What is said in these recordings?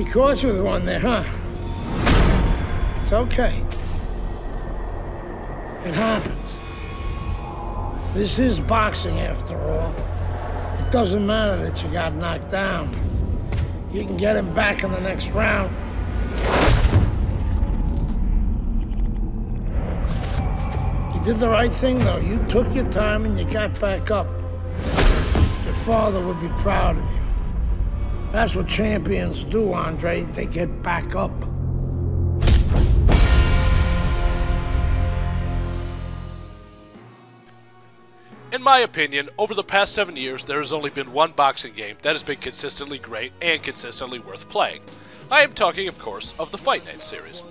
He caught you with one there, huh? It's okay. It happens. This is boxing, after all. It doesn't matter that you got knocked down. You can get him back in the next round. You did the right thing, though. You took your time and you got back up. Your father would be proud of you. That's what champions do, Andre. They get back up. In my opinion, over the past 7 years, there has only been one boxing game that has been consistently great and consistently worth playing. I am talking, of course, of the Fight Night series.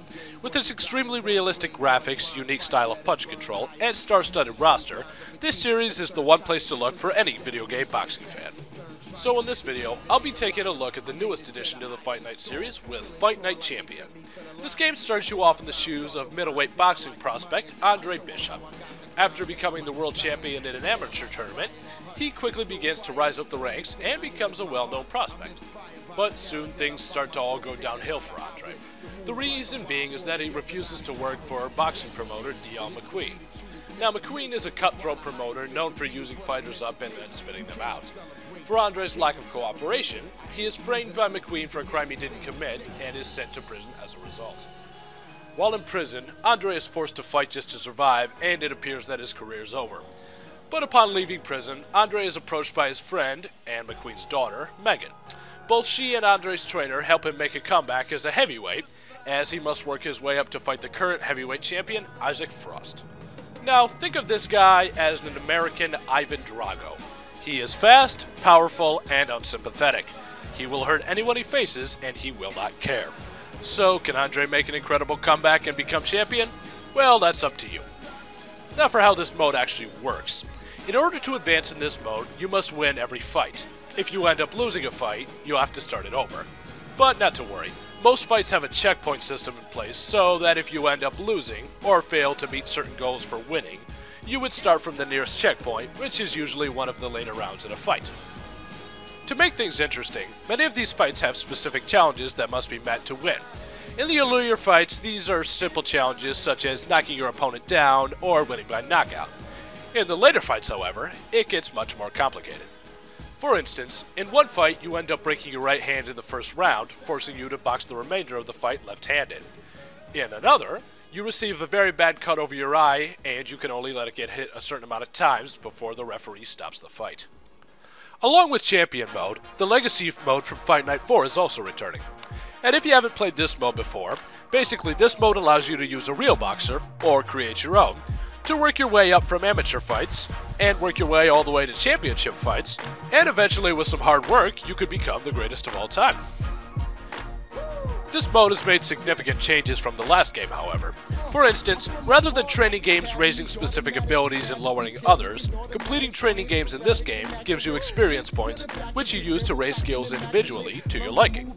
With its extremely realistic graphics, unique style of punch control, and star-studded roster, this series is the one place to look for any video game boxing fan. So in this video, I'll be taking a look at the newest addition to the Fight Night series with Fight Night Champion. This game starts you off in the shoes of middleweight boxing prospect Andre Bishop. After becoming the world champion in an amateur tournament, he quickly begins to rise up the ranks and becomes a well-known prospect. But soon things start to all go downhill for Andre. The reason being is that he refuses to work for boxing promoter Dion McQueen. Now McQueen is a cutthroat promoter known for using fighters up and then spitting them out. For Andre's lack of cooperation, he is framed by McQueen for a crime he didn't commit and is sent to prison as a result. While in prison, Andre is forced to fight just to survive, and it appears that his career is over. But upon leaving prison, Andre is approached by his friend, and McQueen's daughter, Megan. Both she and Andre's trainer help him make a comeback as a heavyweight, as he must work his way up to fight the current heavyweight champion, Isaac Frost. Now, think of this guy as an American Ivan Drago. He is fast, powerful, and unsympathetic. He will hurt anyone he faces, and he will not care. So, can Andre make an incredible comeback and become champion? Well, that's up to you. Now for how this mode actually works. In order to advance in this mode, you must win every fight. If you end up losing a fight, you'll have to start it over. But not to worry, most fights have a checkpoint system in place so that if you end up losing, or fail to meet certain goals for winning, you would start from the nearest checkpoint, which is usually one of the later rounds in a fight. To make things interesting, many of these fights have specific challenges that must be met to win. In the earlier fights, these are simple challenges such as knocking your opponent down or winning by knockout. In the later fights, however, it gets much more complicated. For instance, in one fight you end up breaking your right hand in the first round, forcing you to box the remainder of the fight left-handed. In another, you receive a very bad cut over your eye, and you can only let it get hit a certain amount of times before the referee stops the fight. Along with Champion mode, the Legacy mode from Fight Night 4 is also returning. And if you haven't played this mode before, basically this mode allows you to use a real boxer, or create your own, to work your way up from amateur fights, and work your way all the way to championship fights, and eventually with some hard work, you could become the greatest of all time. This mode has made significant changes from the last game, however. For instance, rather than training games raising specific abilities and lowering others, completing training games in this game gives you experience points, which you use to raise skills individually to your liking.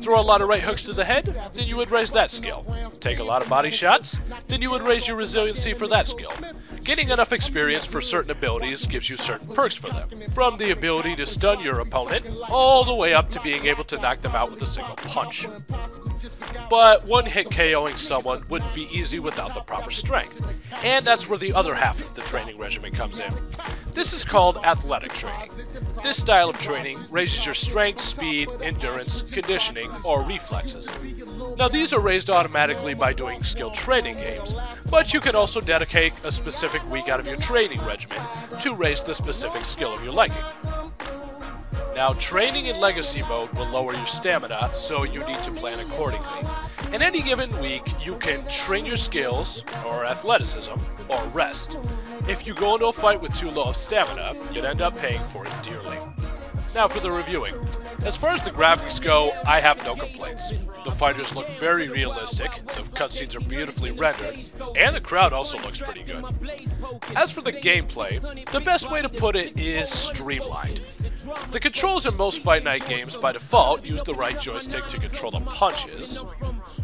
Throw a lot of right hooks to the head, then you would raise that skill. Take a lot of body shots, then you would raise your resiliency for that skill. Getting enough experience for certain abilities gives you certain perks for them, from the ability to stun your opponent, all the way up to being able to knock them out with a single punch. But one-hit KOing someone wouldn't be easy without the proper strength, and that's where the other half of the training regimen comes in. This is called athletic training. This style of training raises your strength, speed, endurance, conditioning, or reflexes. Now these are raised automatically by doing skill training games, but you can also dedicate a specific week out of your training regimen to raise the specific skill of your liking. Now, training in Legacy mode will lower your stamina, so you need to plan accordingly. In any given week, you can train your skills, or athleticism, or rest. If you go into a fight with too low of stamina, you'd end up paying for it dearly. Now for the reviewing. As far as the graphics go, I have no complaints. The fighters look very realistic, the cutscenes are beautifully rendered, and the crowd also looks pretty good. As for the gameplay, the best way to put it is streamlined. The controls in most Fight Night games by default use the right joystick to control the punches,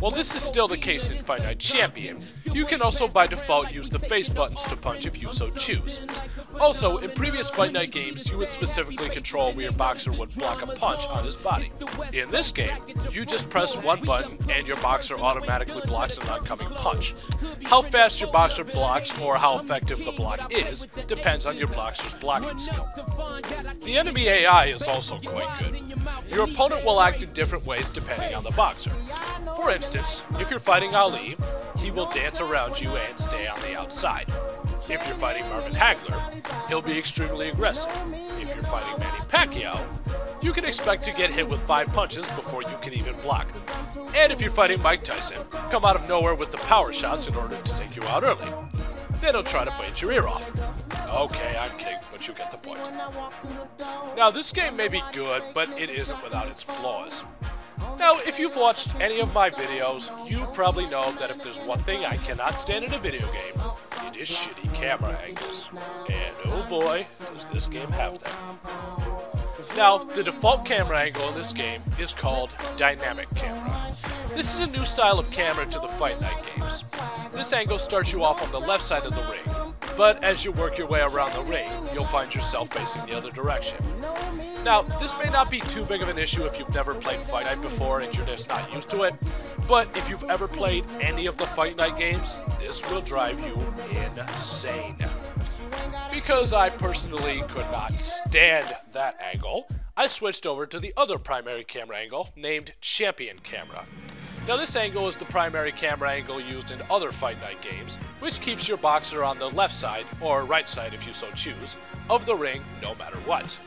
While this is still the case in Fight Night Champion, you can also by default use the face buttons to punch if you so choose. Also, in previous Fight Night games, you would specifically control where your boxer would block a punch on his body. In this game, you just press one button and your boxer automatically blocks an oncoming punch. How fast your boxer blocks or how effective the block is depends on your boxer's blocking skill. The enemy AI is also quite good. Your opponent will act in different ways depending on the boxer. For instance, if you're fighting Ali, he will dance around you and stay on the outside. If you're fighting Marvin Hagler, he'll be extremely aggressive. If you're fighting Manny Pacquiao, you can expect to get hit with 5 punches before you can even block. And if you're fighting Mike Tyson, come out of nowhere with the power shots in order to take you out early. Then he'll try to bite your ear off. Okay, I'm kidding, but you get the point. Now, this game may be good, but it isn't without its flaws. Now, if you've watched any of my videos, you probably know that if there's one thing I cannot stand in a video game, it is shitty camera angles. And oh boy, does this game have them. Now, the default camera angle in this game is called Dynamic Camera. This is a new style of camera to the Fight Night games. This angle starts you off on the left side of the ring, but as you work your way around the ring, you'll find yourself facing the other direction. Now, this may not be too big of an issue if you've never played Fight Night before and you're just not used to it, but if you've ever played any of the Fight Night games, this will drive you insane. Because I personally could not stand that angle, I switched over to the other primary camera angle named Champion Camera. Now, this angle is the primary camera angle used in other Fight Night games, which keeps your boxer on the left side, or right side if you so choose, of the ring no matter what.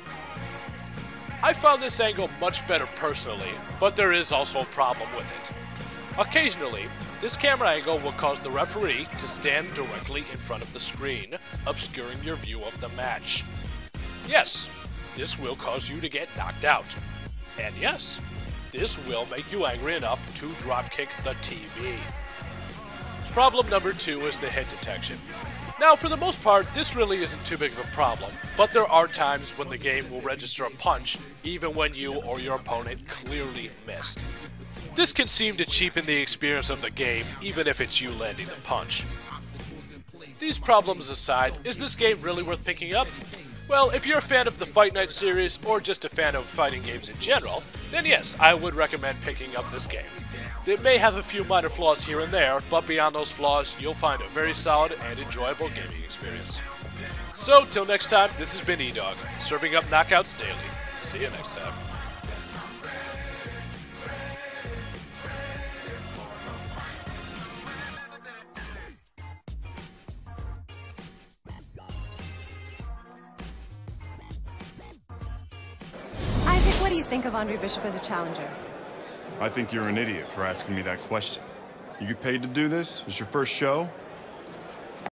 I found this angle much better personally, but there is also a problem with it. Occasionally, this camera angle will cause the referee to stand directly in front of the screen, obscuring your view of the match. Yes, this will cause you to get knocked out. And yes, this will make you angry enough to dropkick the TV. Problem number 2 is the hit detection. Now, for the most part, this really isn't too big of a problem, but there are times when the game will register a punch even when you or your opponent clearly missed. This can seem to cheapen the experience of the game, even if it's you landing the punch. These problems aside, is this game really worth picking up? Well, if you're a fan of the Fight Night series, or just a fan of fighting games in general, then yes, I would recommend picking up this game. It may have a few minor flaws here and there, but beyond those flaws, you'll find a very solid and enjoyable gaming experience. So, till next time, this has been E-Dog, serving up knockouts daily. See you next time. What do you think of Andre Bishop as a challenger? I think you're an idiot for asking me that question. You get paid to do this? It's your first show?